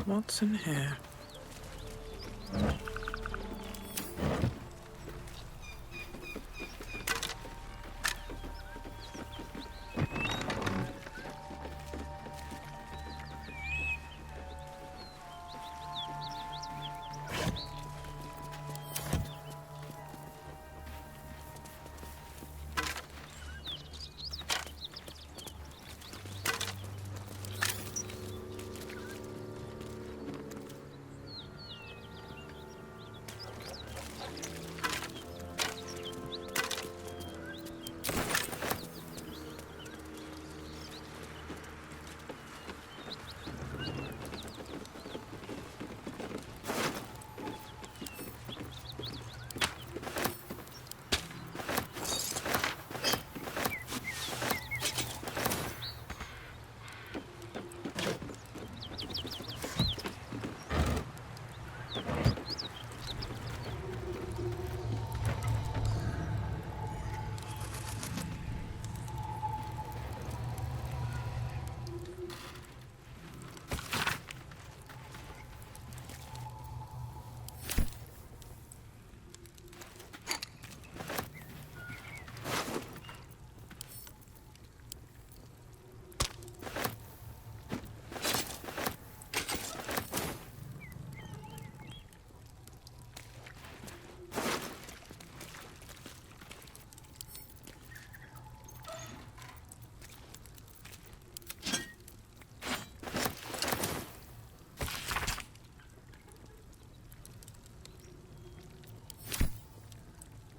What's in here?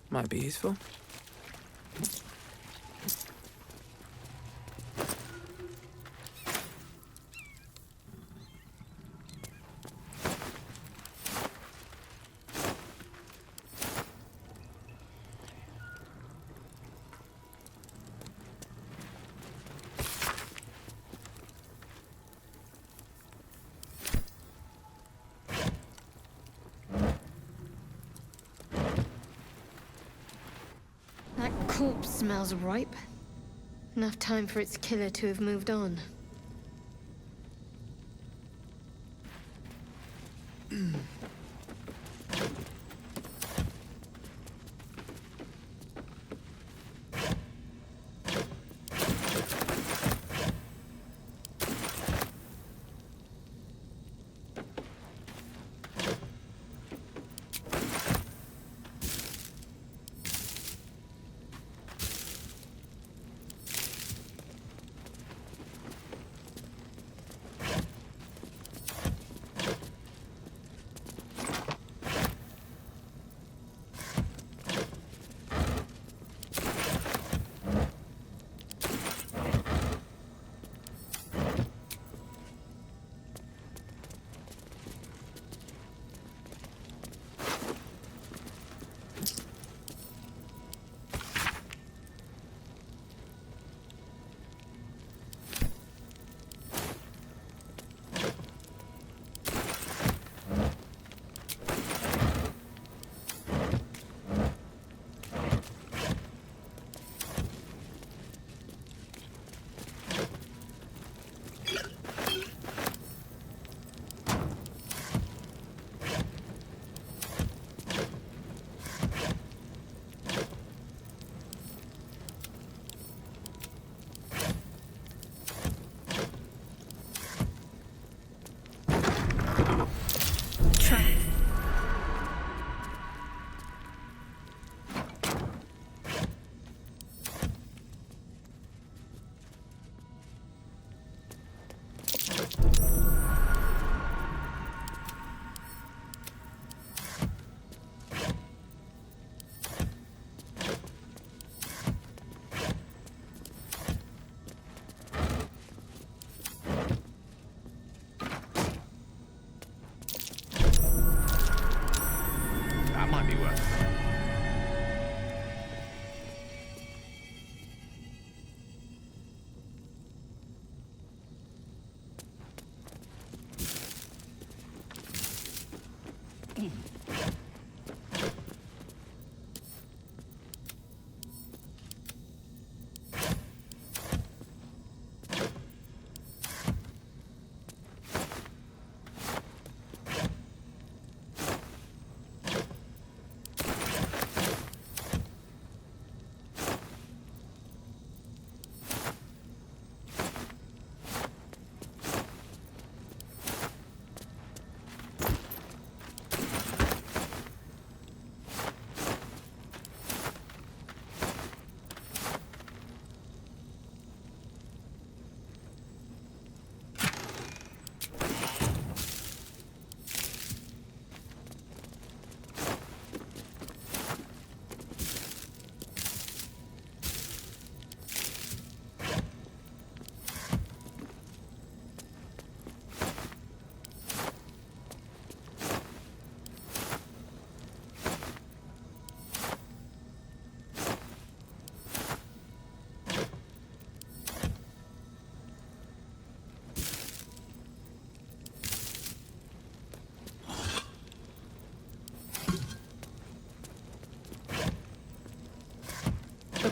Might be useful. That corpse smells ripe. Enough time for its killer to have moved on.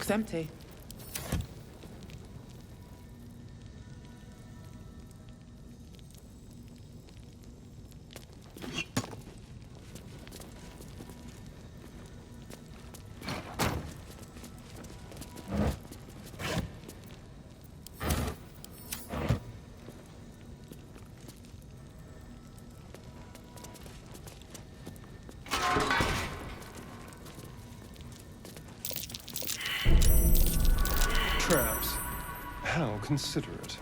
Looks empty. Traps. How considerate.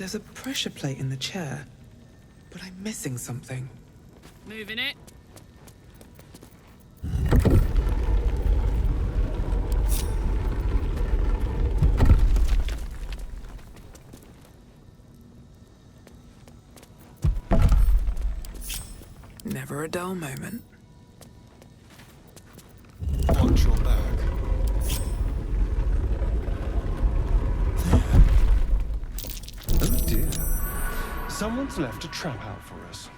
There's a pressure plate in the chair, but I'm missing something. Moving it. Never a dull moment. Watch your back. Oh dear. Someone's left a trap out for us.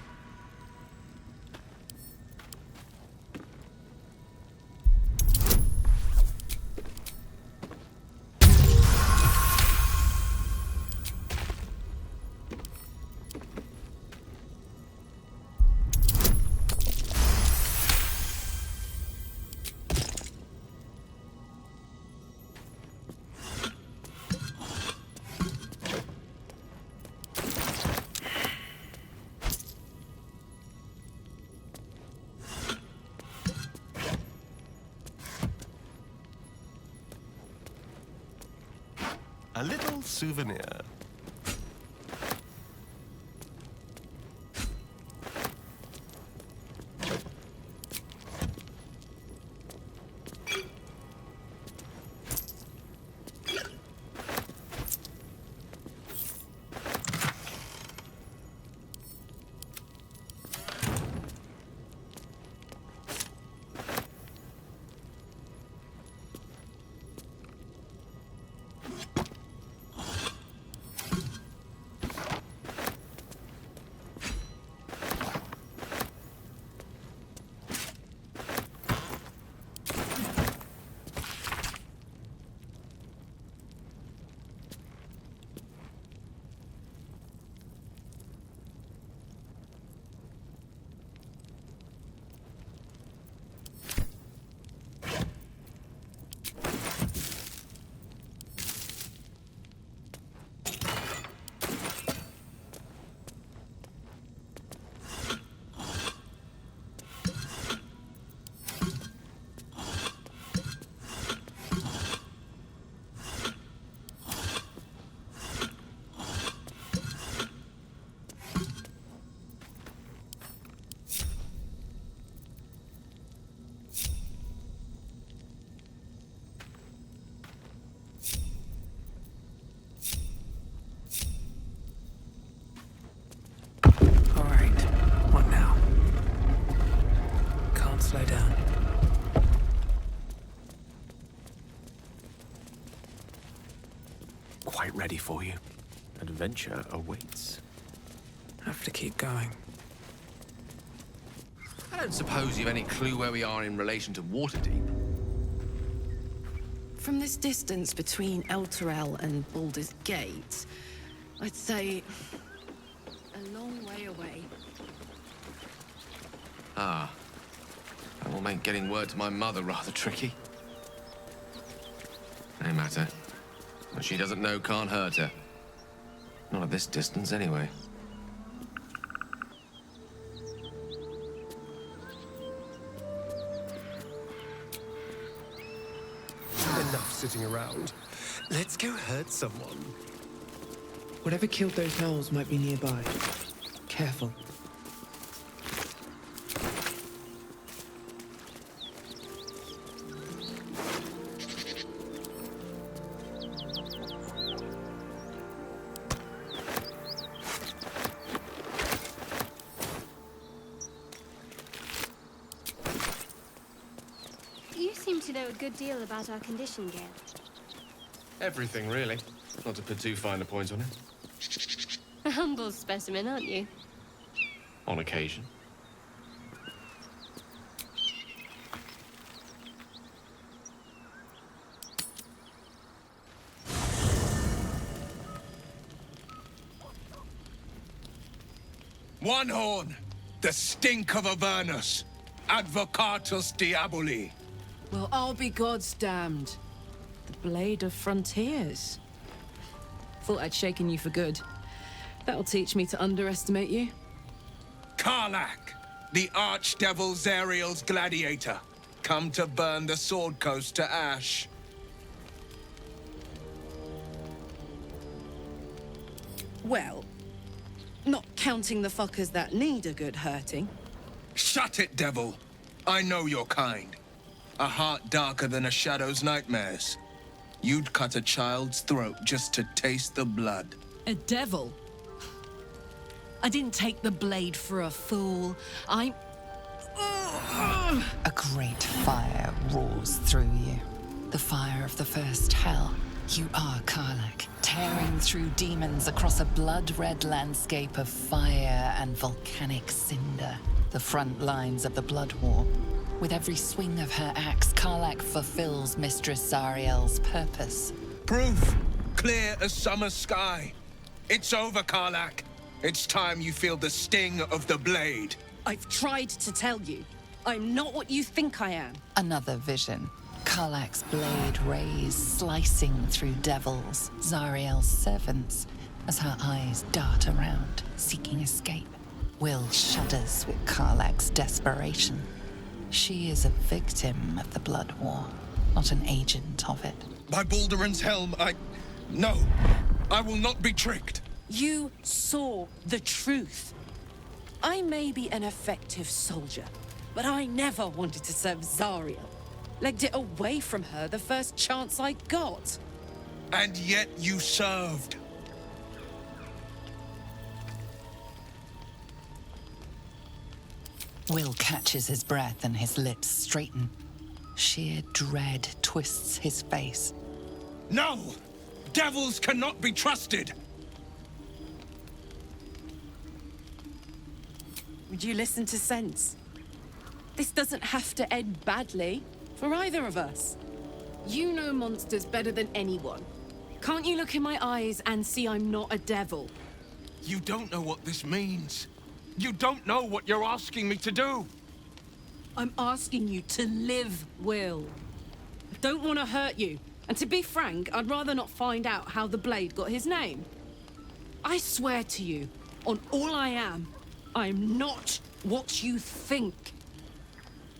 A little souvenir. ready for you. Adventure awaits. Have to keep going. I don't suppose you've any clue where we are in relation to Waterdeep. From this distance between Elturel and Baldur's Gate, I'd say a long way away. Ah. That will make getting word to my mother rather tricky. No matter. What she doesn't know can't hurt her. Not at this distance, anyway. Enough sitting around. Let's go hurt someone. Whatever killed those gnolls might be nearby. Careful. You seem to know a good deal about our condition, Gale. Everything, really. Not to put too fine a point on it. A humble specimen, aren't you? On occasion. One horn, the stink of Avernus, advocatus diaboli. Well, I'll be God's damned. The Blade of Frontiers. Thought I'd shaken you for good. That'll teach me to underestimate you. Karlach, the archdevil Zariel's gladiator, come to burn the Sword Coast to ash. Well, not counting the fuckers that need a good hurting. Shut it, devil. I know your kind. A heart darker than a shadow's nightmares. You'd cut a child's throat just to taste the blood. A devil? I didn't take the blade for a fool. I'm... A great fire roars through you. The fire of the first hell. You are Karlach, tearing through demons across a blood-red landscape of fire and volcanic cinder. The front lines of the Blood War. With every swing of her axe, Karlach fulfills Mistress Zariel's purpose. Proof, clear as summer sky. It's over, Karlach. It's time you feel the sting of the blade. I've tried to tell you. I'm not what you think I am. Another vision. Karlach's blade rays slicing through devils, Zariel's servants, as her eyes dart around, seeking escape. Will shudders with Karlach's desperation. She is a victim of the Blood War, not an agent of it. By Balduran's helm, No, I will not be tricked. You saw the truth. I may be an effective soldier, but I never wanted to serve Zariel. Legged it away from her the first chance I got. And yet you served. Will catches his breath and his lips straighten. Sheer dread twists his face. No! Devils cannot be trusted! Would you listen to sense? This doesn't have to end badly for either of us. You know monsters better than anyone. Can't you look in my eyes and see I'm not a devil? You don't know what this means. You don't know what you're asking me to do. I'm asking you to live, Will. I don't want to hurt you. And to be frank, I'd rather not find out how the Blade got his name. I swear to you, on all I am, I'm not what you think.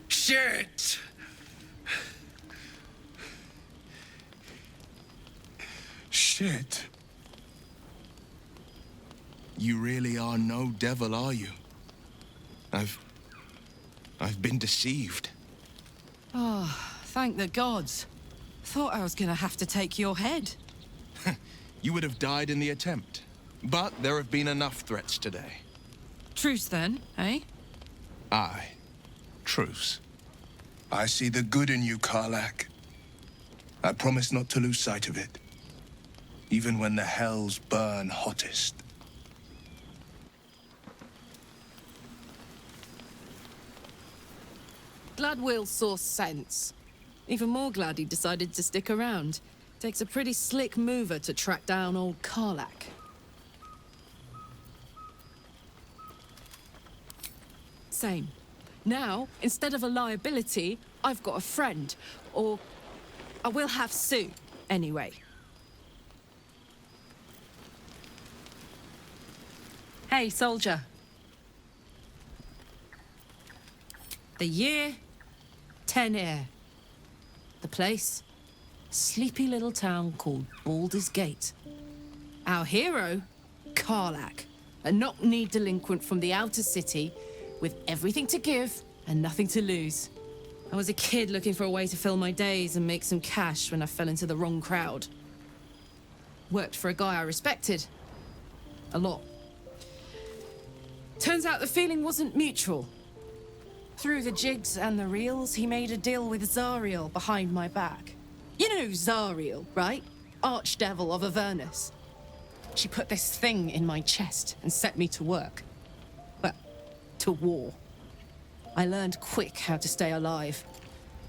Shit! Shit. You really are no devil, are you? I've been deceived. Oh, thank the gods. Thought I was gonna have to take your head. You would have died in the attempt. But there have been enough threats today. Truce then, eh? Aye. Truce. I see the good in you, Karlach. I promise not to lose sight of it. even when the hells burn hottest. Glad Will saw sense. Even more glad he decided to stick around. Takes a pretty slick mover to track down old Karlach. Same. Now, instead of a liability, I've got a friend. Or I will have soon, anyway. Hey, soldier. The year, 10 air. The place, sleepy little town called Baldur's Gate. Our hero, Karlach, a knock-kneed delinquent from the outer city with everything to give and nothing to lose. I was a kid looking for a way to fill my days and make some cash when I fell into the wrong crowd. Worked for a guy I respected. A lot. Turns out the feeling wasn't mutual. Through the jigs and the reels, he made a deal with Zariel behind my back. You know Zariel, right? Archdevil of Avernus. She put this thing in my chest and set me to work. Well, to war. I learned quick how to stay alive.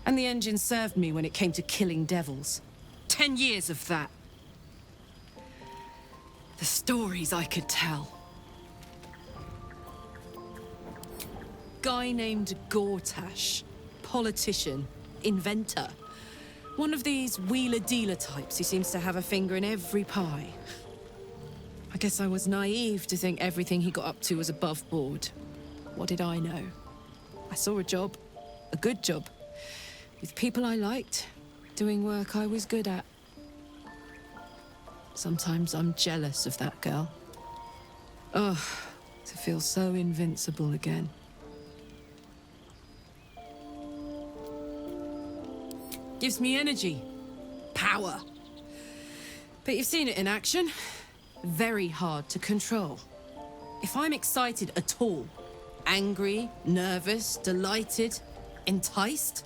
And the engine served me when it came to killing devils. 10 years of that. The stories I could tell. Guy named Gortash. Politician. Inventor. One of these wheeler-dealer types who seems to have a finger in every pie. I guess I was naive to think everything he got up to was above board. What did I know? I saw a job. A good job. With people I liked. Doing work I was good at. Sometimes I'm jealous of that girl. Oh, to feel so invincible again. Gives me energy. Power. But you've seen it in action. Very hard to control. If I'm excited at all, angry, nervous, delighted, enticed,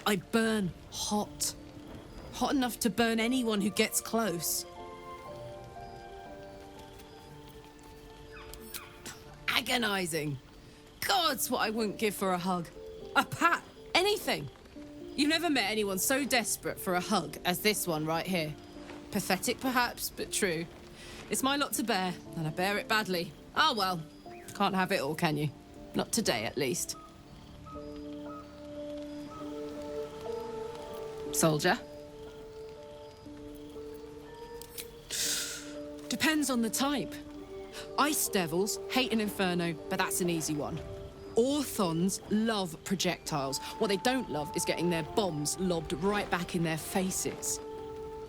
I burn hot. Hot enough to burn anyone who gets close. Agonizing. God's what I wouldn't give for a hug. A pat. Anything. You've never met anyone so desperate for a hug as this one right here. Pathetic perhaps, but true. It's my lot to bear, and I bear it badly. Ah well, can't have it all, can you? Not today, at least. Soldier? Depends on the type. Ice devils hate an inferno, but that's an easy one. Orthons love projectiles. What they don't love is getting their bombs lobbed right back in their faces.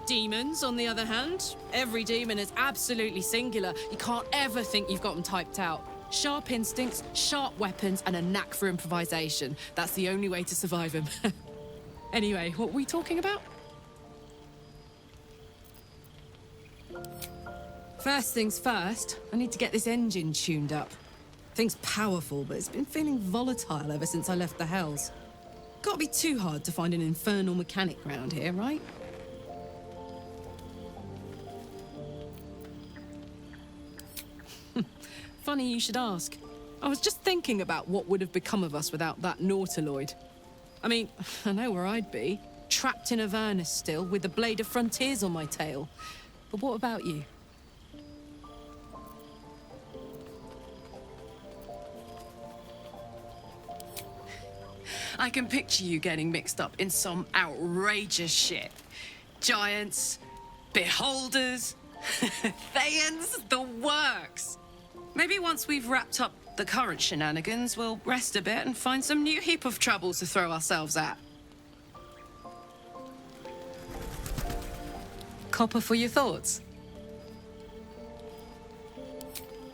Demons, on the other hand, every demon is absolutely singular. You can't ever think you've got them typed out. Sharp instincts, sharp weapons, and a knack for improvisation. That's the only way to survive them. Anyway, what were we talking about? First things first, I need to get this engine tuned up. Thing's powerful, but it's been feeling volatile ever since I left the Hells. Can't be too hard to find an infernal mechanic round here, right? Funny you should ask. I was just thinking about what would have become of us without that Nautiloid. I mean, I know where I'd be. Trapped in Avernus still, with the Blade of Frontiers on my tail. But what about you? I can picture you getting mixed up in some outrageous shit. Giants, beholders, Thayans, the works. Maybe once we've wrapped up the current shenanigans, we'll rest a bit and find some new heap of troubles to throw ourselves at. Copper for your thoughts?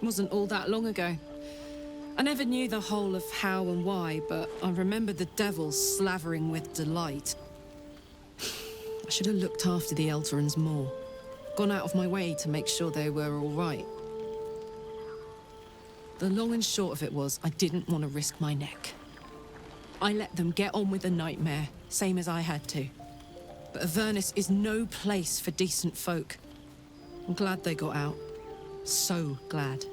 Wasn't all that long ago. I never knew the whole of how and why, but I remember the devils slavering with delight. I should have looked after the Elterans more. Gone out of my way to make sure they were all right. The long and short of it was, I didn't want to risk my neck. I let them get on with the nightmare, same as I had to. But Avernus is no place for decent folk. I'm glad they got out. So glad.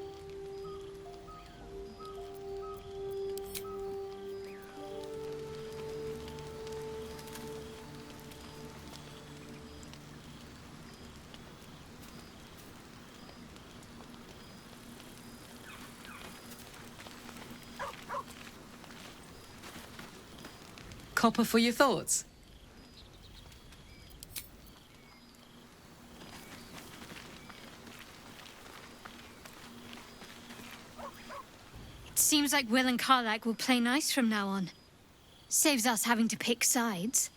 Copper for your thoughts? Seems like Will and Karlak will play nice from now on. Saves us having to pick sides.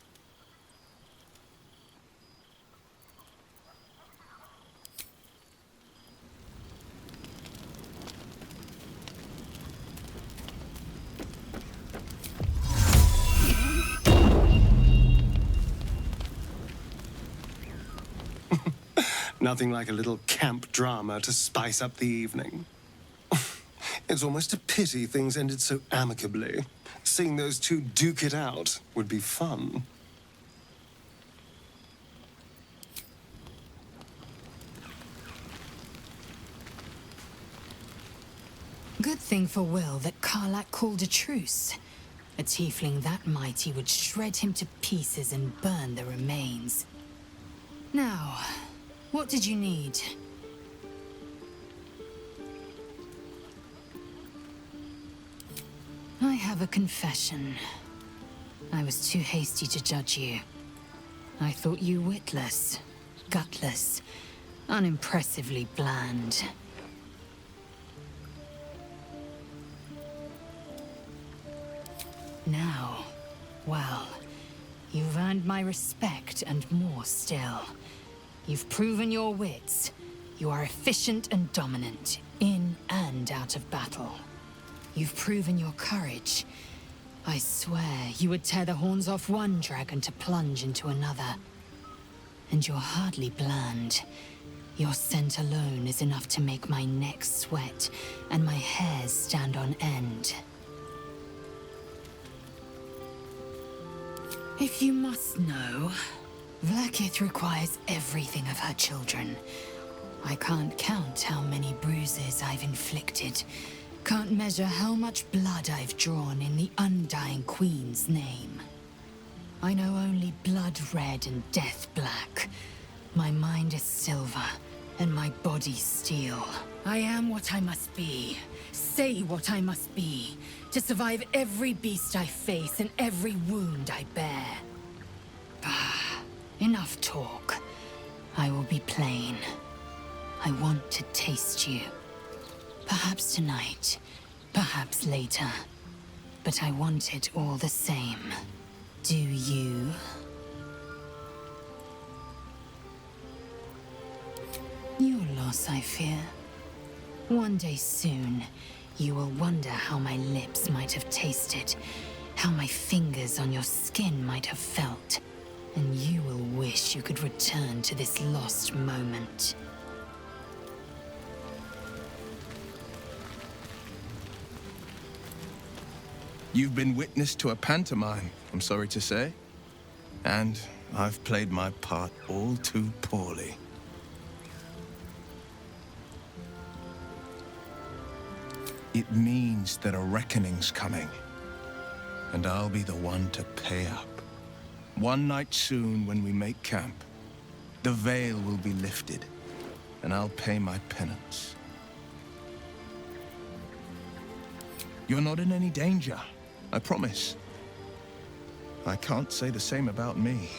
Nothing like a little camp drama to spice up the evening. It's almost a pity things ended so amicably. Seeing those two duke it out would be fun. Good thing for Will that Karlak called a truce. A tiefling that mighty would shred him to pieces and burn the remains. Now, what did you need? I have a confession. I was too hasty to judge you. I thought you witless, gutless, unimpressively bland. Now, well, you've earned my respect and more still. You've proven your wits. You are efficient and dominant, in and out of battle. You've proven your courage. I swear you would tear the horns off one dragon to plunge into another. And you're hardly bland. Your scent alone is enough to make my neck sweat and my hairs stand on end. If you must know, Vlaakith requires everything of her children. I can't count how many bruises I've inflicted. Can't measure how much blood I've drawn in the undying Queen's name. I know only blood red and death black. My mind is silver, and my body steel. I am what I must be, say what I must be, to survive every beast I face and every wound I bear. Bah, enough talk. I will be plain. I want to taste you. Perhaps tonight, perhaps later. But I want it all the same. Do you? Your loss, I fear. One day soon, you will wonder how my lips might have tasted, how my fingers on your skin might have felt, and you will wish you could return to this lost moment. You've been witness to a pantomime, I'm sorry to say. And I've played my part all too poorly. It means that a reckoning's coming. And I'll be the one to pay up. One night soon, when we make camp, the veil will be lifted, and I'll pay my penance. You're not in any danger, I promise. I can't say the same about me.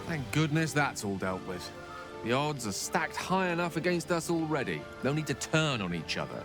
Thank goodness that's all dealt with. The odds are stacked high enough against us already. They'll need to turn on each other.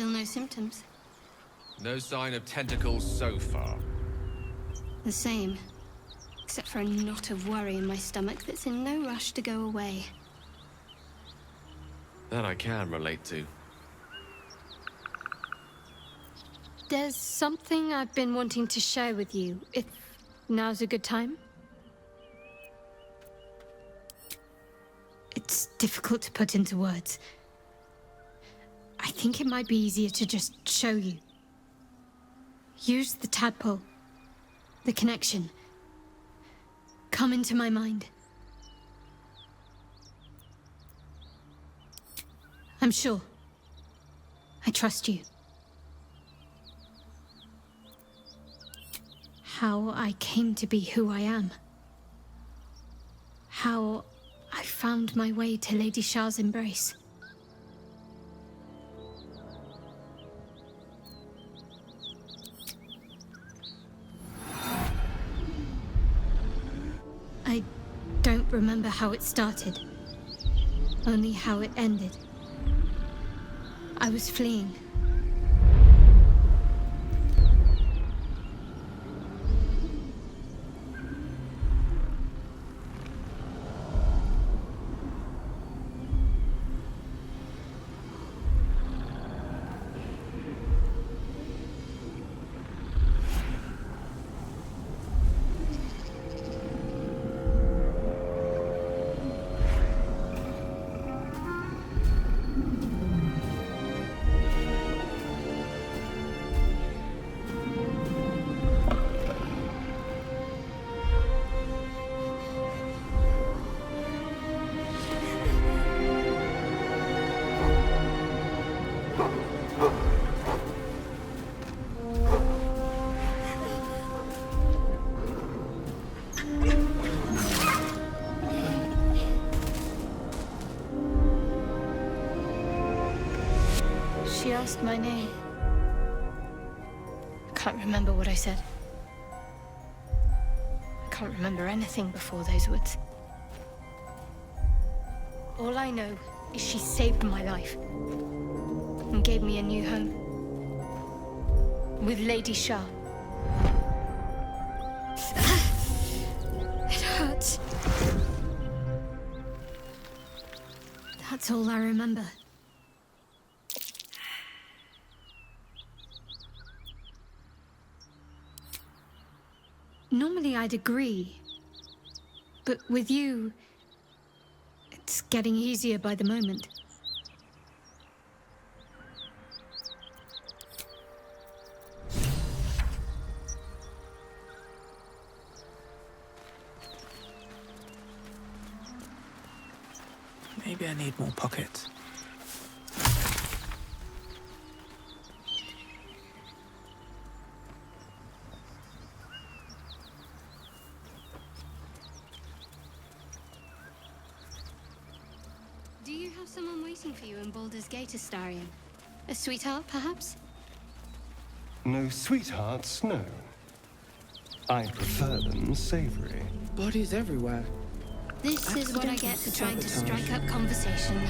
Still no symptoms. No sign of tentacles so far. The same. Except for a knot of worry in my stomach that's in no rush to go away. That I can relate to. There's something I've been wanting to share with you, if now's a good time. It's difficult to put into words. I think it might be easier to just show you. Use the tadpole. The connection. Come into my mind. I'm sure. I trust you. How I came to be who I am. How I found my way to Lady Shah's embrace. I don't remember how it started, only how it ended. I was fleeing. She asked my name. I can't remember what I said. I can't remember anything before those words. All I know is she saved my life and gave me a new home with Lady Shah. It hurts. That's all I remember. Normally I'd agree, but with you, it's getting easier by the moment. Maybe I need more pockets. Do you have someone waiting for you in Baldur's Gate, Astarion? A sweetheart, perhaps? No sweethearts, no. I prefer them savory. Bodies everywhere. This is what I get for trying to Sabotage. strike up conversation.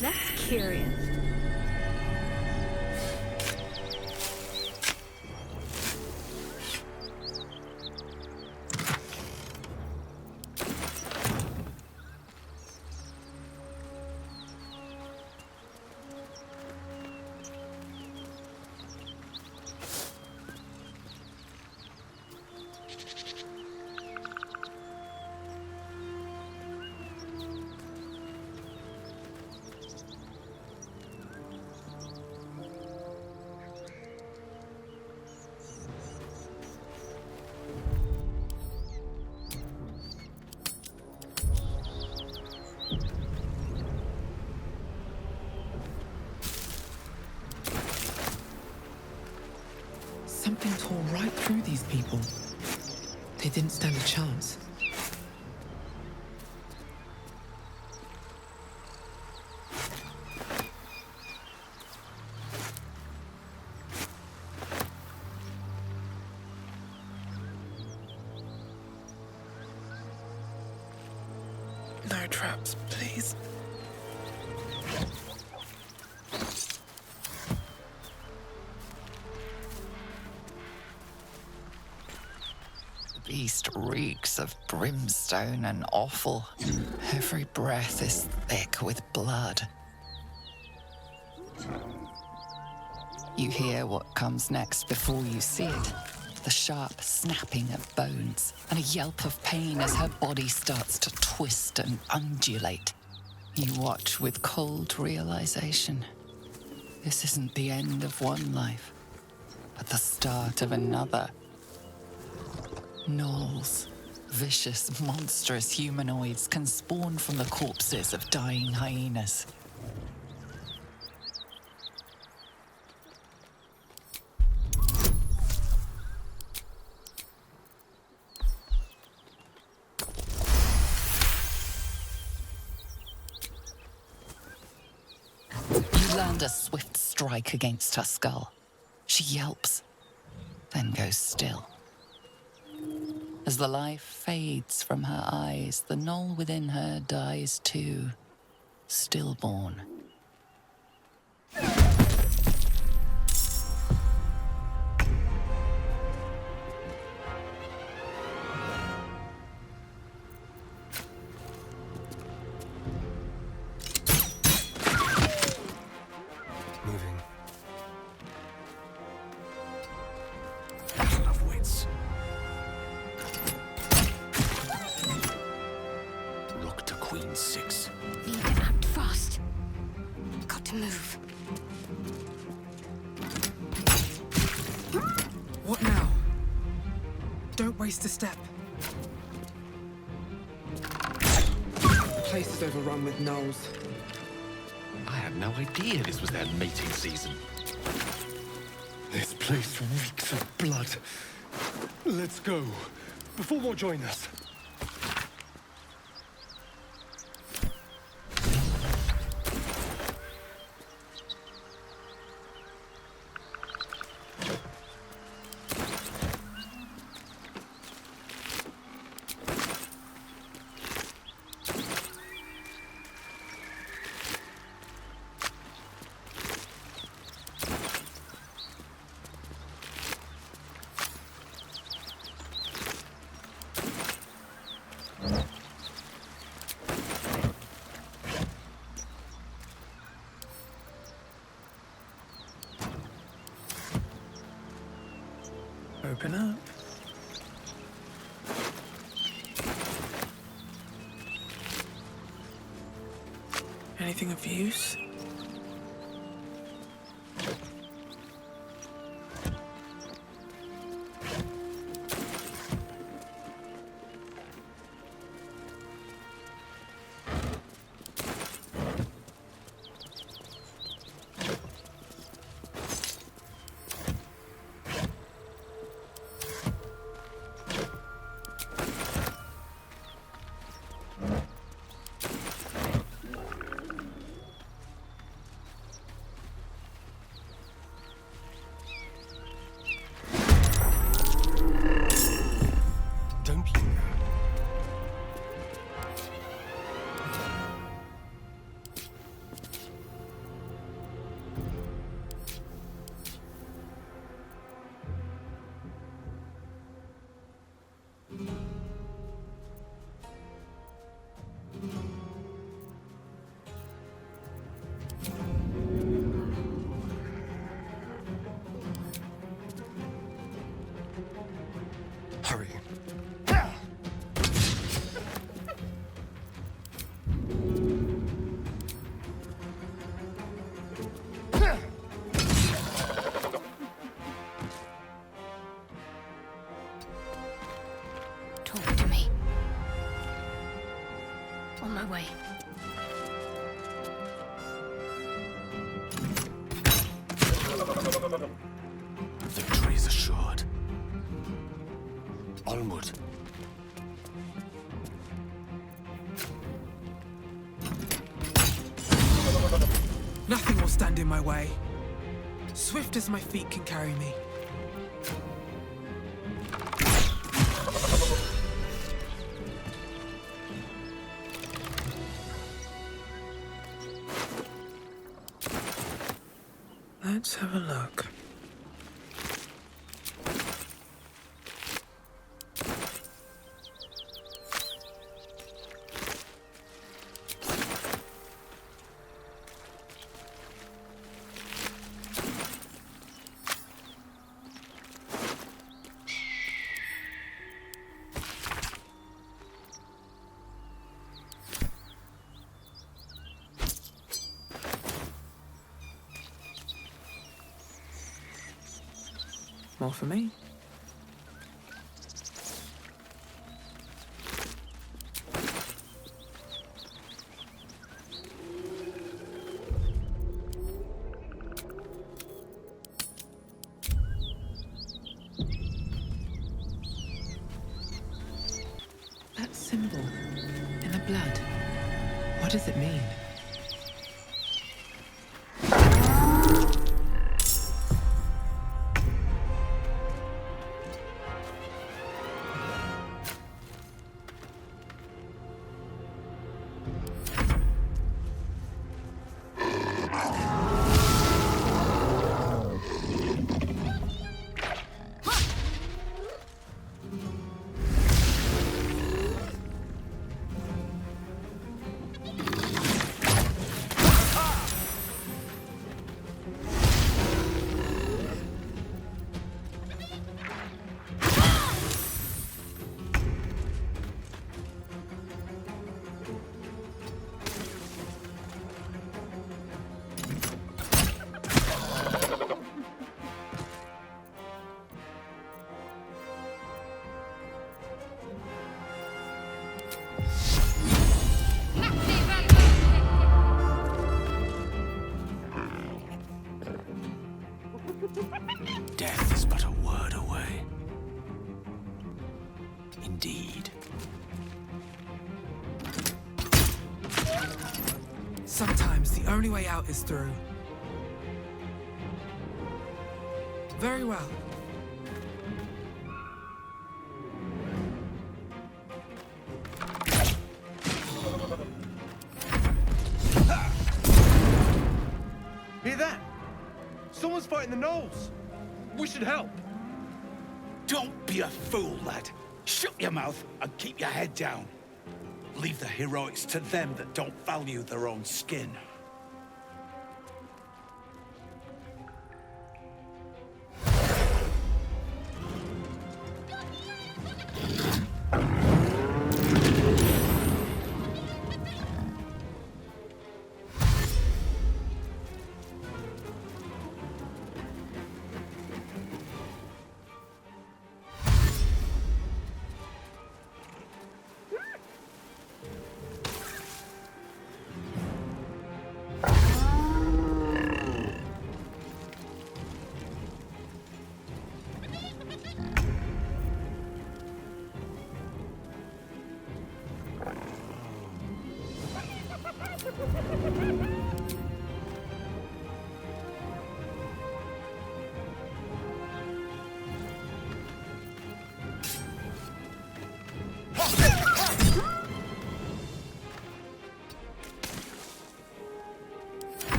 That's curious. right through these people. They didn't stand a chance. No traps, please. The beast reeks of brimstone and offal. Every breath is thick with blood. You hear what comes next before you see it. The sharp snapping of bones, and a yelp of pain as her body starts to twist and undulate. You watch with cold realization. This isn't the end of one life, but the start of another. Gnolls, vicious, monstrous humanoids can spawn from the corpses of dying hyenas. You land a swift strike against her skull. She yelps, then goes still. As the life fades from her eyes, the gnoll within her dies too, stillborn. Moving. Battle of wits. Rook to queen 6. Need to act fast. Got to move. What now? Don't waste a step. The place is overrun with gnolls. I had no idea this was their mating season. This place reeks of blood. Let's go, before more join us. Open up. Anything of use? Hurry. Talk to me. On my way. Victory is assured. Onward. Nothing will stand in my way. Swift as my feet can carry me. Let's have a look. More for me. That symbol in the blood. What does it mean? Death is but a word away. Indeed. Sometimes the only way out is through. Very well. Hear that? Someone's fighting the gnolls. We should help. Don't be a fool, lad. Shut your mouth and keep your head down. Leave the heroics to them that don't value their own skin.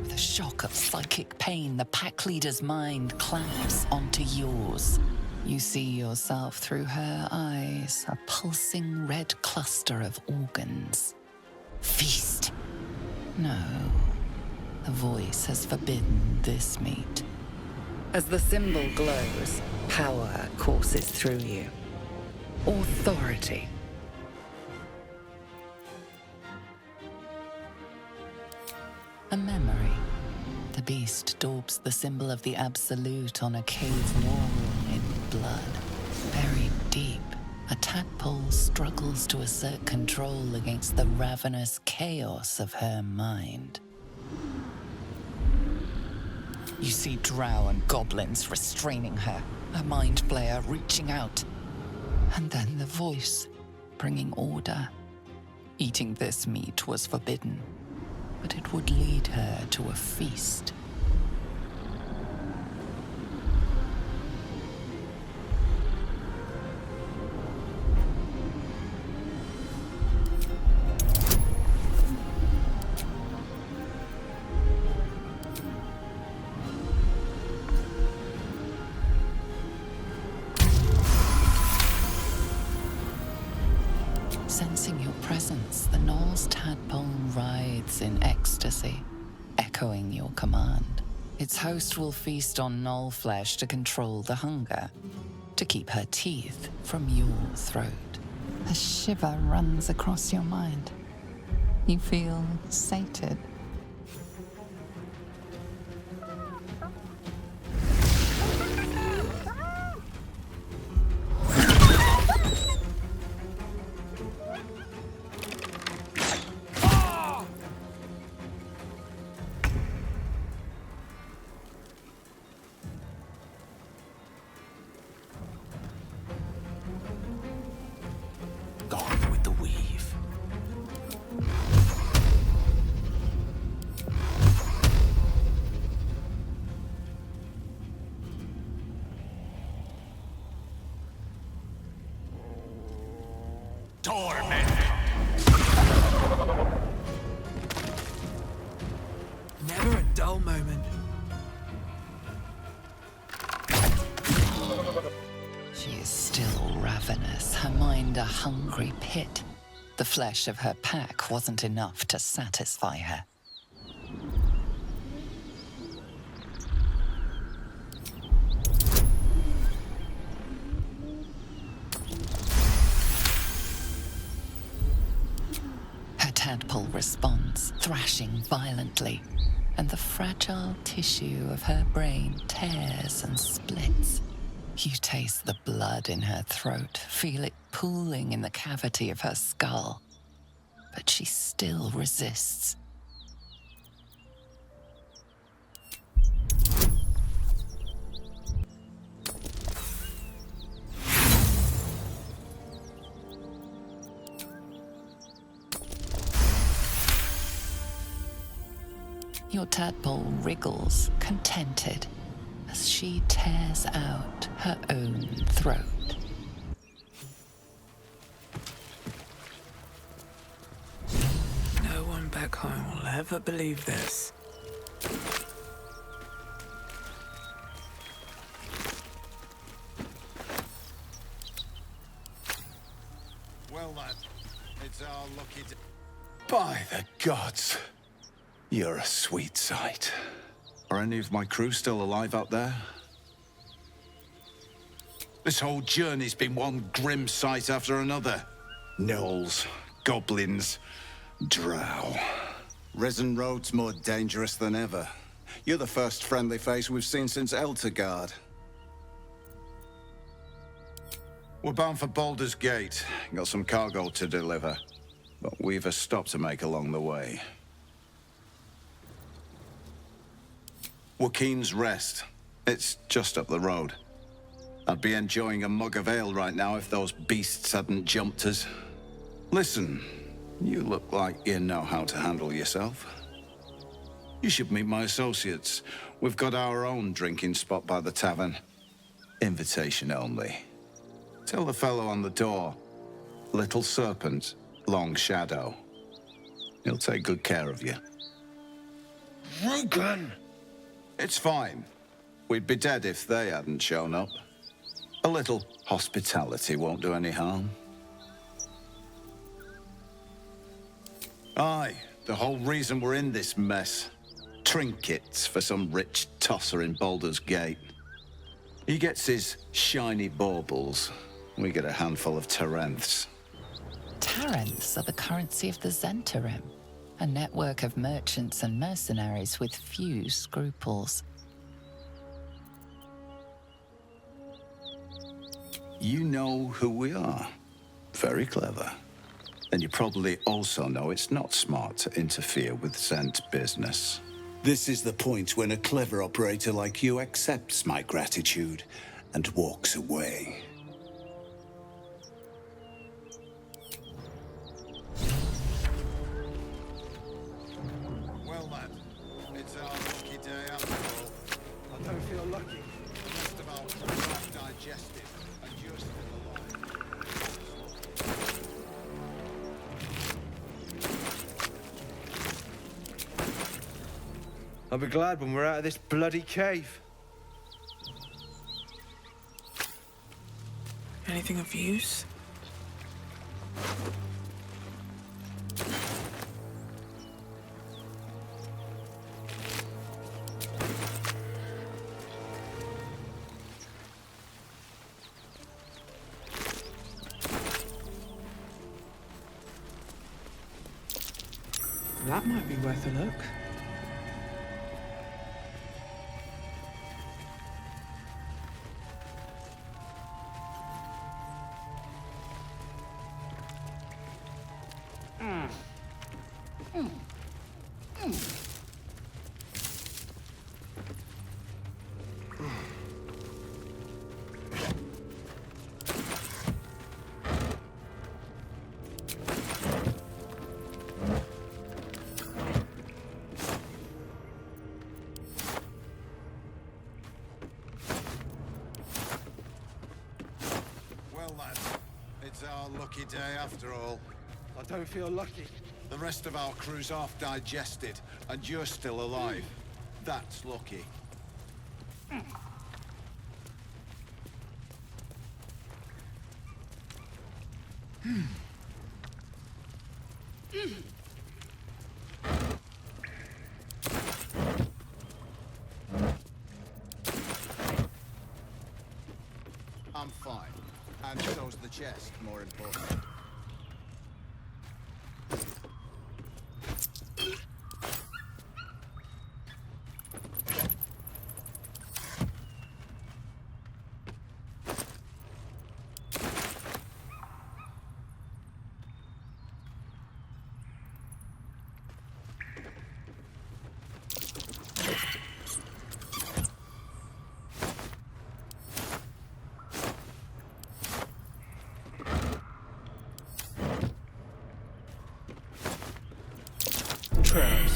With a shock of psychic pain, the pack leader's mind clamps onto yours. You see yourself through her eyes, a pulsing red cluster of organs. Feast. No. The voice has forbidden this meat. As the symbol glows, power courses through you. Authority. A memory. The beast daubs the symbol of the Absolute on a cave wall in blood. Buried deep, a tadpole struggles to assert control against the ravenous chaos of her mind. You see drow and goblins restraining her, a mind flayer reaching out. And then the voice, bringing order. Eating this meat was forbidden, but it would lead her to a feast. Sensing your presence, the Gnoll's tadpole writhes in ecstasy, echoing your command. Its host will feast on Gnoll flesh to control the hunger, to keep her teeth from your throat. A shiver runs across your mind. You feel sated. Gone with the weave. Torment! Never a dull moment. She is still ravenous, her mind a hungry pit. The flesh of her pack wasn't enough to satisfy her. Her tadpole responds, thrashing violently, and the fragile tissue of her brain tears and splits. You taste the blood in her throat, feel it pooling in the cavity of her skull. But she still resists. Your tadpole wriggles, contented, as she tears out her own throat. No one back home will ever believe this. Well, then, it's our lucky day. By the gods, you're a sweet sight. Are any of my crew still alive out there? This whole journey's been one grim sight after another. Gnolls, goblins, drow. Risen Road's more dangerous than ever. You're the first friendly face we've seen since Eltergard. We're bound for Baldur's Gate. Got some cargo to deliver. But we've a stop to make along the way. Joaquin's Rest. It's just up the road. I'd be enjoying a mug of ale right now if those beasts hadn't jumped us. Listen, you look like you know how to handle yourself. You should meet my associates. We've got our own drinking spot by the tavern. Invitation only. Tell the fellow on the door. Little Serpent, Long Shadow. He'll take good care of you. Rugen! It's fine. We'd be dead if they hadn't shown up. A little hospitality won't do any harm. Aye, the whole reason we're in this mess. Trinkets for some rich tosser in Baldur's Gate. He gets his shiny baubles. We get a handful of Tarenths. Tarenths are the currency of the Zentarim, a network of merchants and mercenaries with few scruples. You know who we are. Very clever. And you probably also know it's not smart to interfere with Zent business. This is the point when a clever operator like you accepts my gratitude and walks away. Well, lad, it's our lucky day after all. I don't feel lucky. The rest of our crew have digested, and you're still alive. I'll be glad when we're out of this bloody cave. Anything of use? That might be worth a look. Well, lad, it's our lucky day after all. I don't feel lucky. The rest of our crew's half digested, and you're still alive. That's lucky. I'm fine. And so's the chest, more important. Traps.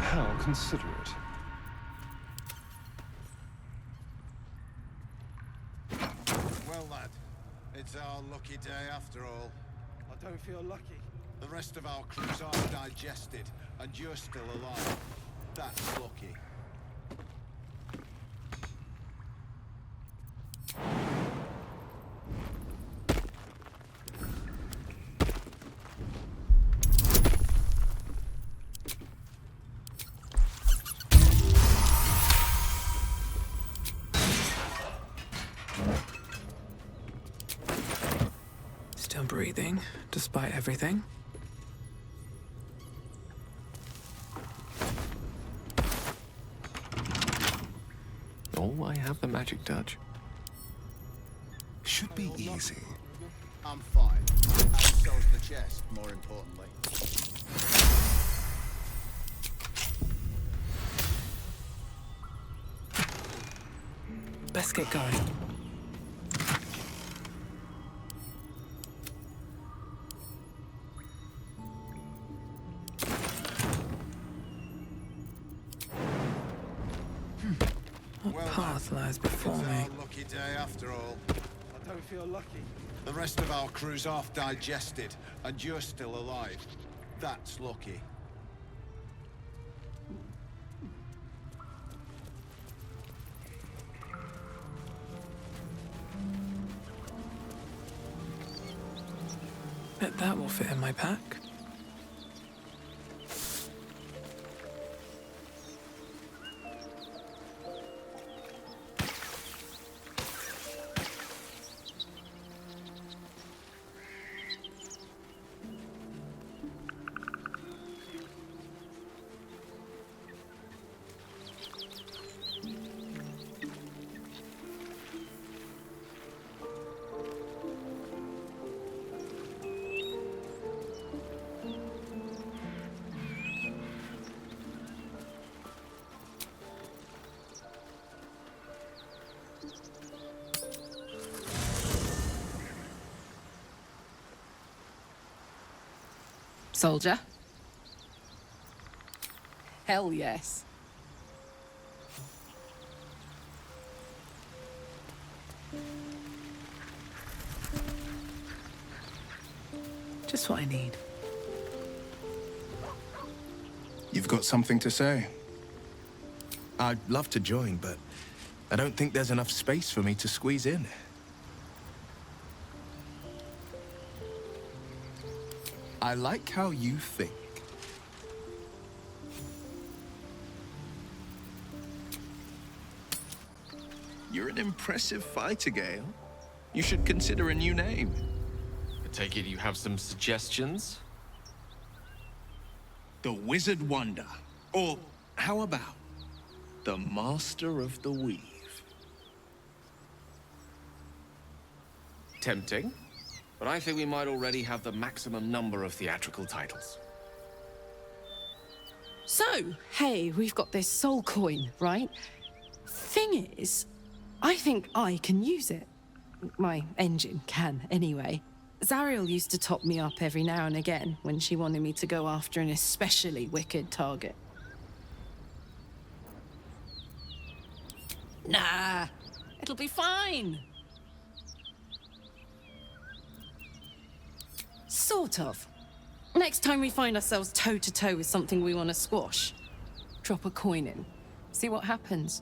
How considerate. Well, lad, it's our lucky day after all. I don't feel lucky. The rest of our crew's half digested, and you're still alive. That's lucky. Still breathing, despite everything. Oh, I have the magic touch. Should be easy. I'm fine. And so's the chest, more importantly. Best get going. What path lies before It's me? our lucky day after all. I don't feel lucky. The rest of our crew's half digested, and you're still alive. That's lucky. Bet that will fit in my pack. Soldier? Hell yes. Just what I need. You've got something to say? I'd love to join, but I don't think there's enough space for me to squeeze in. I like how you think. You're an impressive fighter, Gale. You should consider a new name. I take it you have some suggestions? The Wizard Wonder. Or how about the Master of the Weave? Tempting. But I think we might already have the maximum number of theatrical titles. So, hey, we've got this soul coin, right? Thing is, I think I can use it. My engine can, anyway. Zariel used to top me up every now and again when she wanted me to go after an especially wicked target. Nah, it'll be fine. Sort of. Next time we find ourselves toe-to-toe with something we want to squash, drop a coin in. See what happens.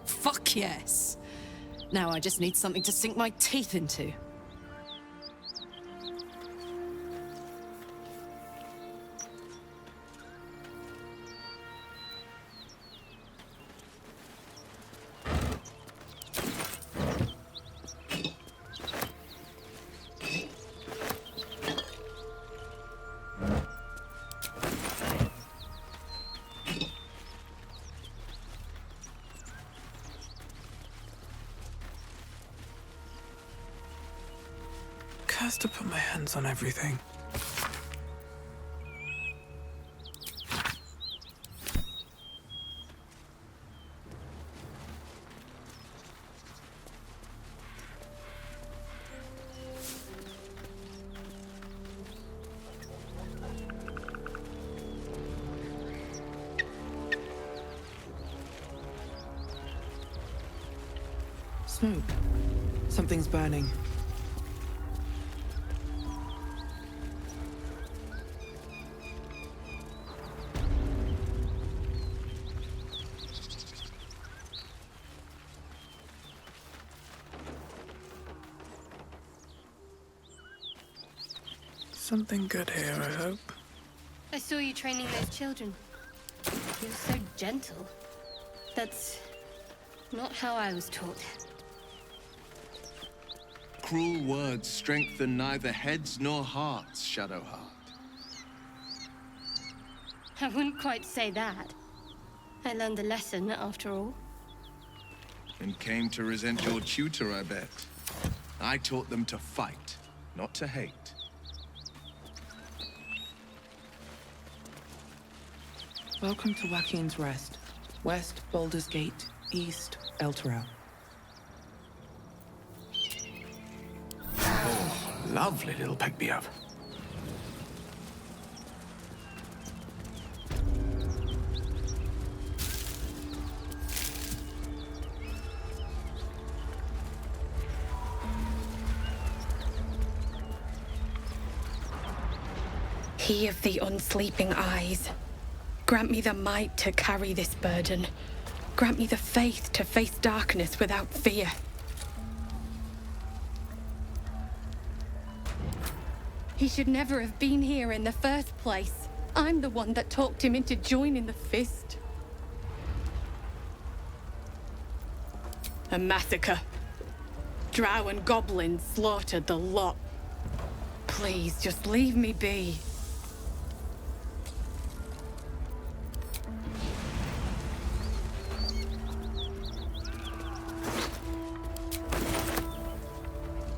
Fuck yes. Now I just need something to sink my teeth into. Cursed to put my hands on everything. Smoke. Something's burning. Something good here, I hope. I saw you training those children. You're so gentle. That's not how I was taught. Cruel words strengthen neither heads nor hearts, Shadowheart. I wouldn't quite say that. I learned a lesson, after all. And came to resent your tutor, I bet. I taught them to fight, not to hate. Welcome to Joaquin's Rest. West, Baldur's Gate. East, Elturel. Oh, lovely little pick-me-up. He of the unsleeping eyes. Grant me the might to carry this burden. Grant me the faith to face darkness without fear. He should never have been here in the first place. I'm the one that talked him into joining the Fist. A massacre. Drow and goblins slaughtered the lot. Please, just leave me be.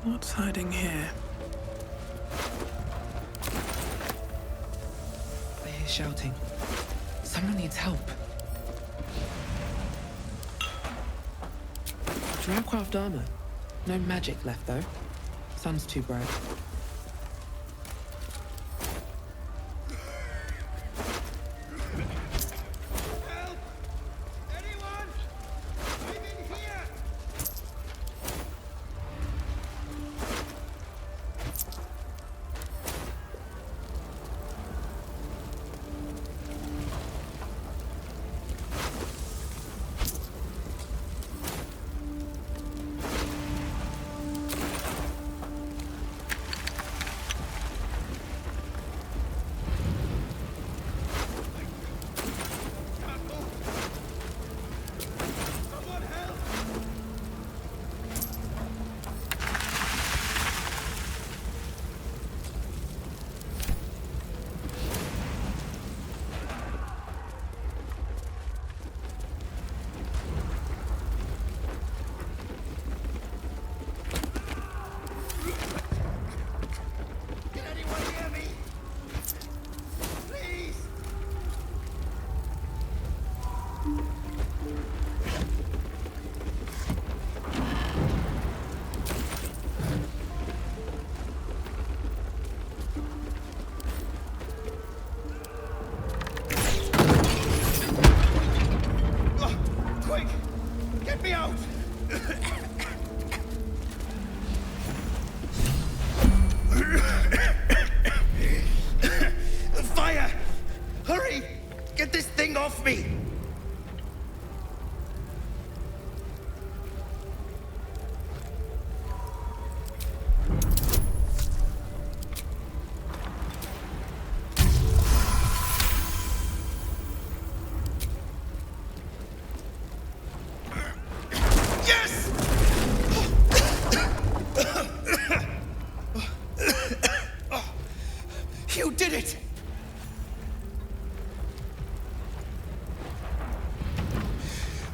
What's hiding here? I hear shouting. Someone needs help. Drowncraft armor. No magic left, though. Sun's too bright.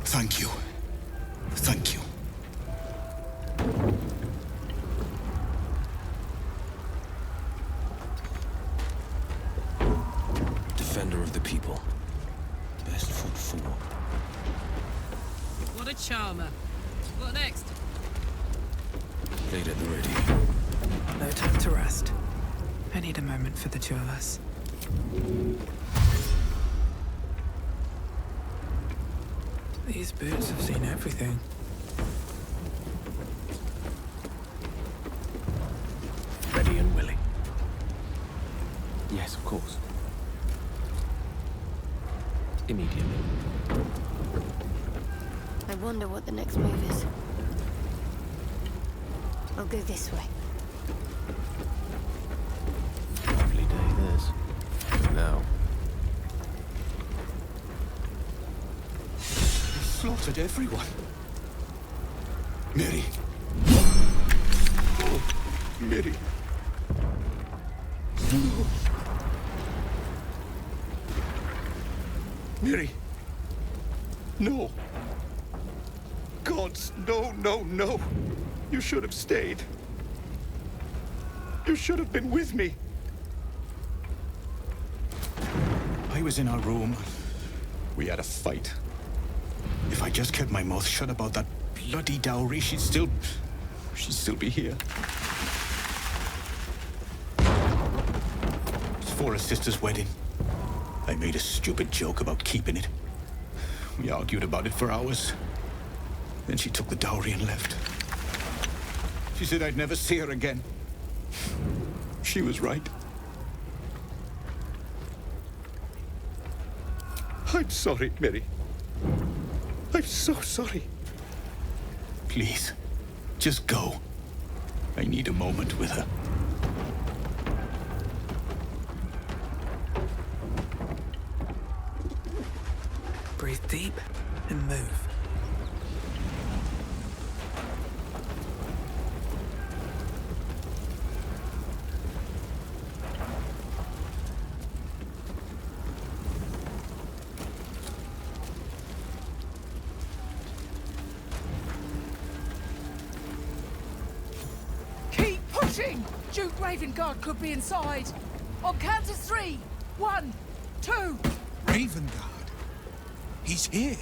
Thank you. Thank you. Defender of the people. Best foot forward. What a charmer. What next? Blade at the ready. No time to rest. I need a moment for the two of us. These boots have seen everything. Ready and willing. Yes, of course. Immediately. I wonder what the next move is. I'll go this way. Lovely day, this. Now. Slaughtered everyone. Mary. Oh, Mary. No. Mary. No. Gods, no, no, no. You should have stayed. You should have been with me. I was in our room. We had a fight. If I just kept my mouth shut about that bloody dowry, she'd still be here. It's for her sister's wedding. I made a stupid joke about keeping it. We argued about it for hours. Then she took the dowry and left. She said I'd never see her again. She was right. I'm sorry, Mary. I'm so sorry. Please, just go. I need a moment with her. Breathe deep and move. Duke Ravengard could be inside. On count of 3. 1, 2. Ravengard? He's here.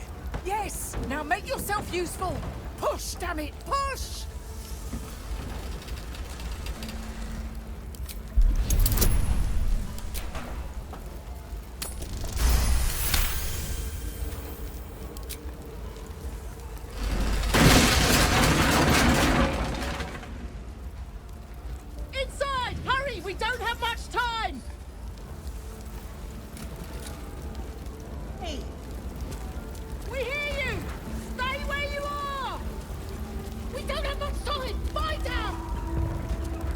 Yes. Now make yourself useful. Push, damn it, push! Inside! Hurry! We don't have much time! Hey, We hear you! Stay where you are! We don't have much time! Find out!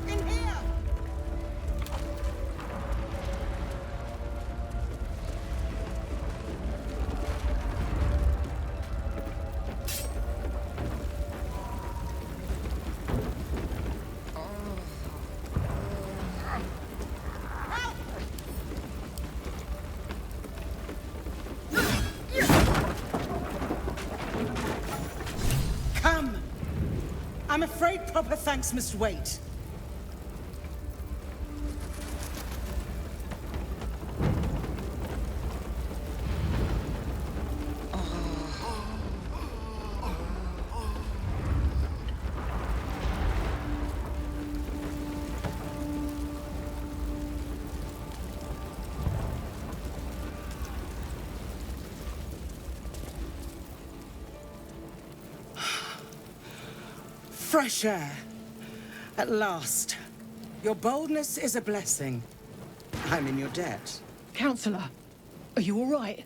in here! Come! I'm afraid proper thanks must wait. Fresh air. At last. Your boldness is a blessing. I'm in your debt. Counselor, are you all right?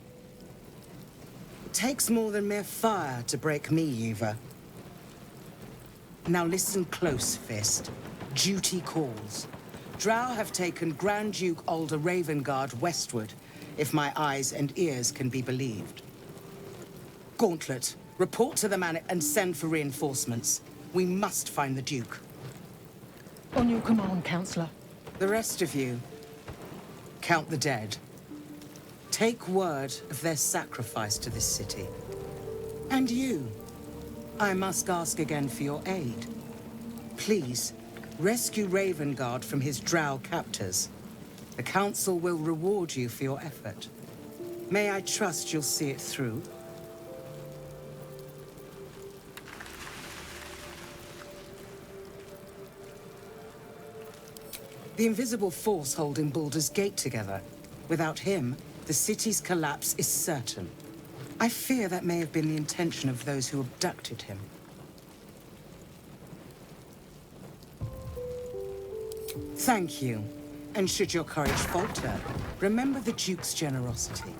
It takes more than mere fire to break me, Eva. Now listen close, Fist. Duty calls. Drow have taken Grand Duke Alder Ravengard westward, if my eyes and ears can be believed. Gauntlet, report to the man and send for reinforcements. We must find the Duke. On your command, Counselor. The rest of you, count the dead. Take word of their sacrifice to this city. And you, I must ask again for your aid. Please, rescue Ravengard from his drow captors. The Council will reward you for your effort. May I trust you'll see it through? The invisible force holding Baldur's Gate together. Without him, the city's collapse is certain. I fear that may have been the intention of those who abducted him. Thank you. And should your courage falter, remember the Duke's generosity.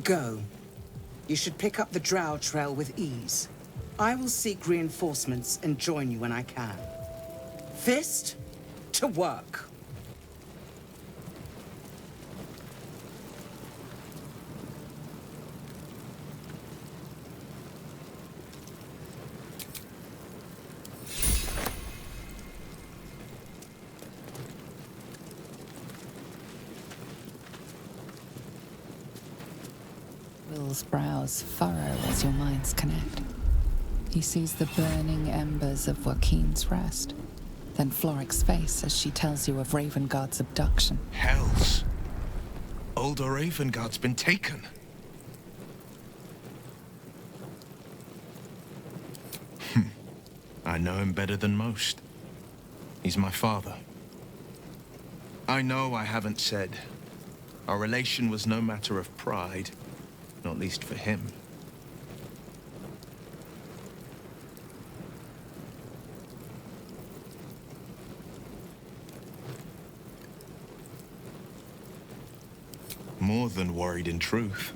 Go. You should pick up the Drow trail with ease. I will seek reinforcements and join you when I can. Fist, to work. Will's brows furrow as your minds connect. He sees the burning embers of Joaquin's rest, then Floric's face as she tells you of Ravengard's abduction. Hells! Older Ravengard's been taken. I know him better than most. He's my father. I know I haven't said. Our relation was no matter of pride, not least for him. More than worried, in truth.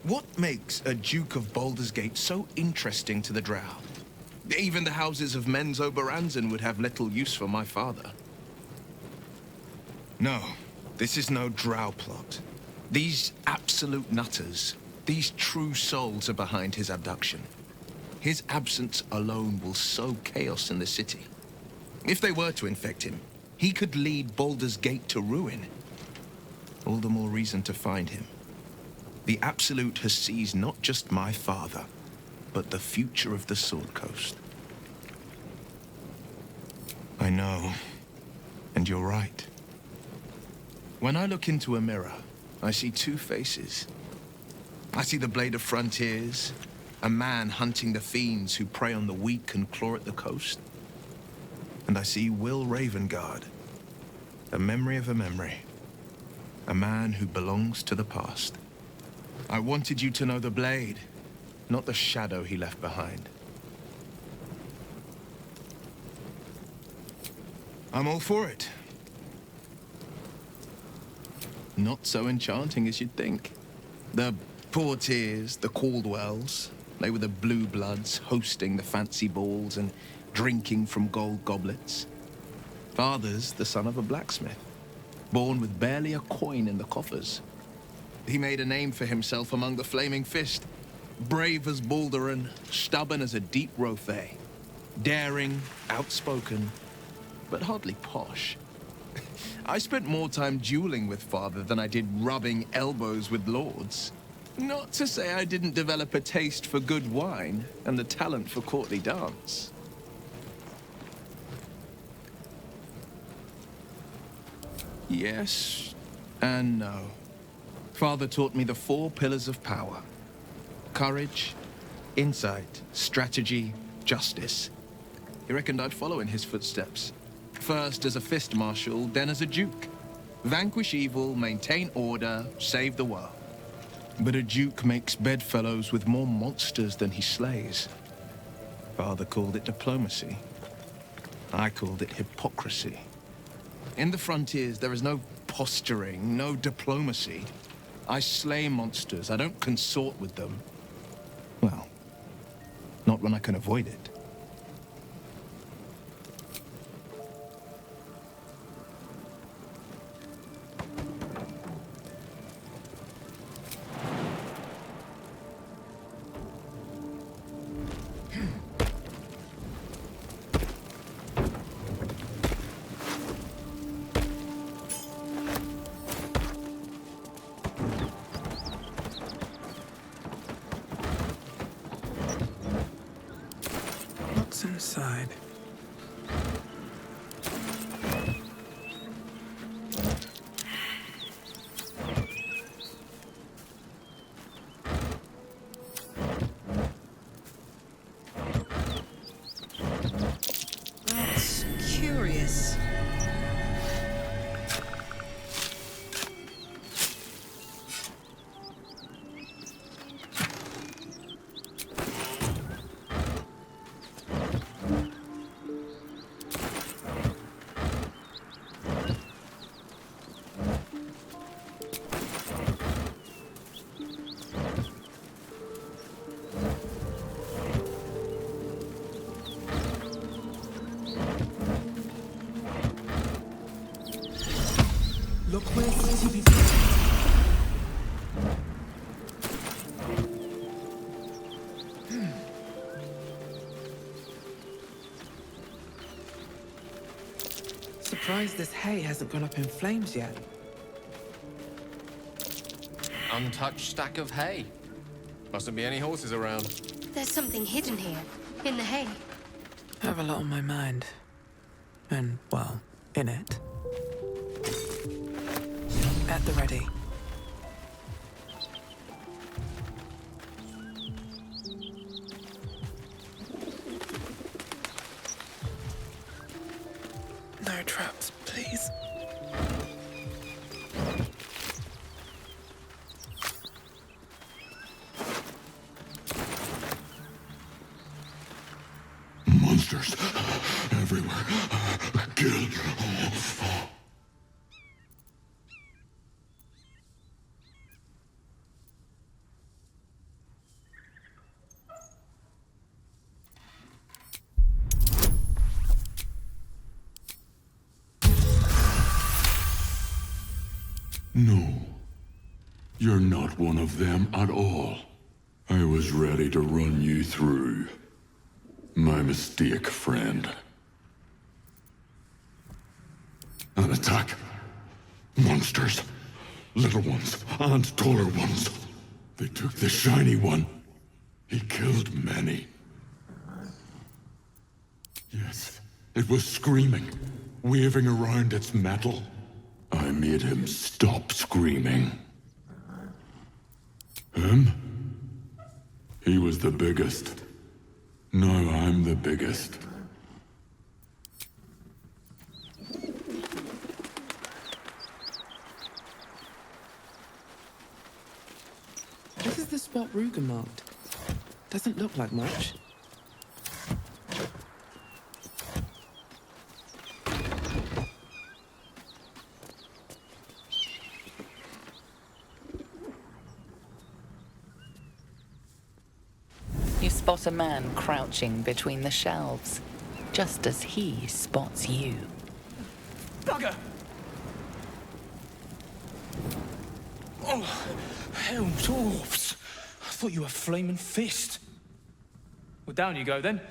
What makes a Duke of Baldur's Gate so interesting to the Drow? Even the houses of Men's Oberanzen would have little use for my father. No, this is no Drow plot. These absolute nutters, these true souls are behind his abduction. His absence alone will sow chaos in the city. If they were to infect him, he could lead Baldur's Gate to ruin. All the more reason to find him. The Absolute has seized not just my father, but the future of the Sword Coast. I know, and you're right. When I look into a mirror, I see two faces. I see the Blade of Frontiers, A man hunting the fiends who prey on the weak and claw at the coast. And I see Will Ravengard, a memory of a memory. A man who belongs to the past. I wanted you to know the blade, not the shadow he left behind. I'm all for it. Not so enchanting as you'd think. The Portiers, the Caldwells, they were the blue bloods hosting the fancy balls and drinking from gold goblets. Father's the son of a blacksmith, born with barely a coin in the coffers. He made a name for himself among the Flaming Fist, brave as Baldur and stubborn as a deep Rothay, daring, outspoken, but hardly posh. I spent more time dueling with Father than I did rubbing elbows with lords. Not to say I didn't develop a taste for good wine and the talent for courtly dance. Yes and no. Father taught me the 4 pillars of power. Courage, insight, strategy, justice. He reckoned I'd follow in his footsteps. First as a fist marshal, then as a duke. Vanquish evil, maintain order, save the world. But a duke makes bedfellows with more monsters than he slays. Father called it diplomacy. I called it hypocrisy. In the frontiers, there is no posturing, no diplomacy. I slay monsters, I don't consort with them. Well, not when I can avoid it. Inside. That's curious. Look where's TV's. Surprised this hay hasn't gone up in flames yet. Untouched stack of hay. Mustn't be any horses around. There's something hidden here, in the hay. I have a lot on my mind. And, well, in it. At the ready. No traps, please. Monsters everywhere. Kill. No. You're not one of them at all. I was ready to run you through. My mistake, friend. An attack. Monsters. Little ones and taller ones. They took the shiny one. He killed many. Yes, it was screaming, waving around its metal. I made him stop screaming. Him? He was was the biggest. No, I'm the biggest. This is the spot Ruger marked. Doesn't look like much. You spot a man crouching between the shelves, just as he spots you. Bugger! Oh, hell, dwarfs. I thought you were flaming fist. Well, down you go then.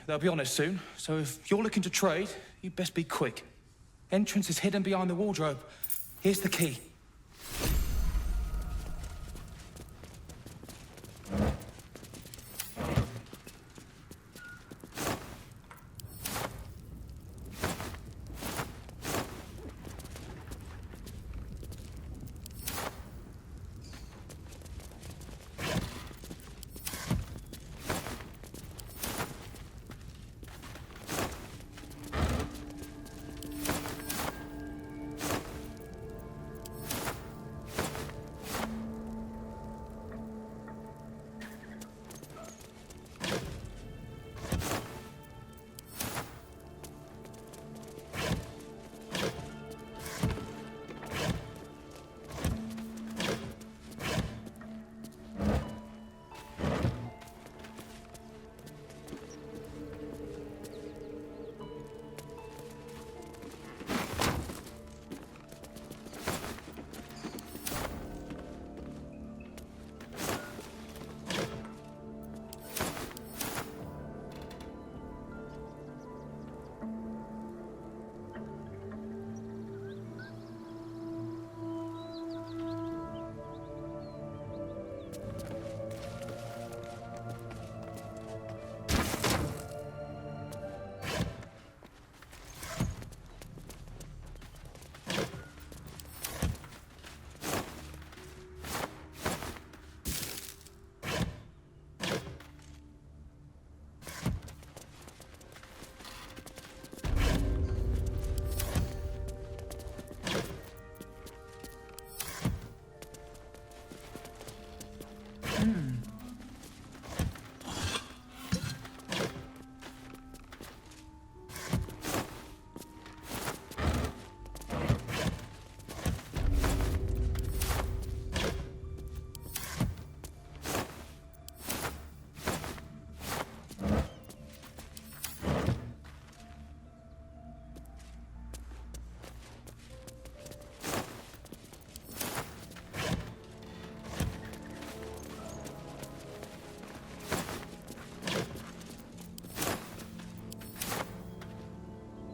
They'll be on us soon, so if you're looking to trade, you best be quick. Entrance is hidden behind the wardrobe. Here's the key.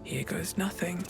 Here goes nothing.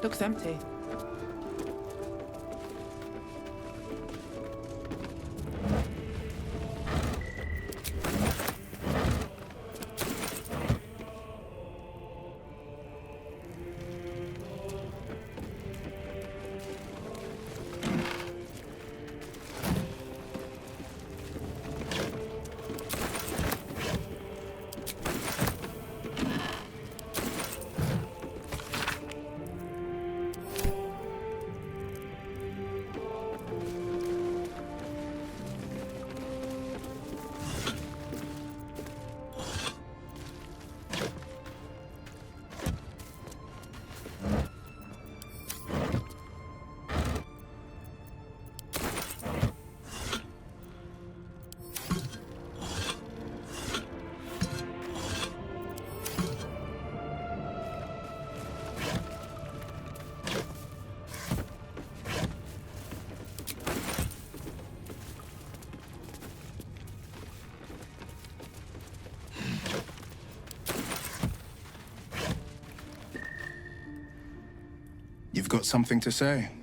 Looks empty. got something to say?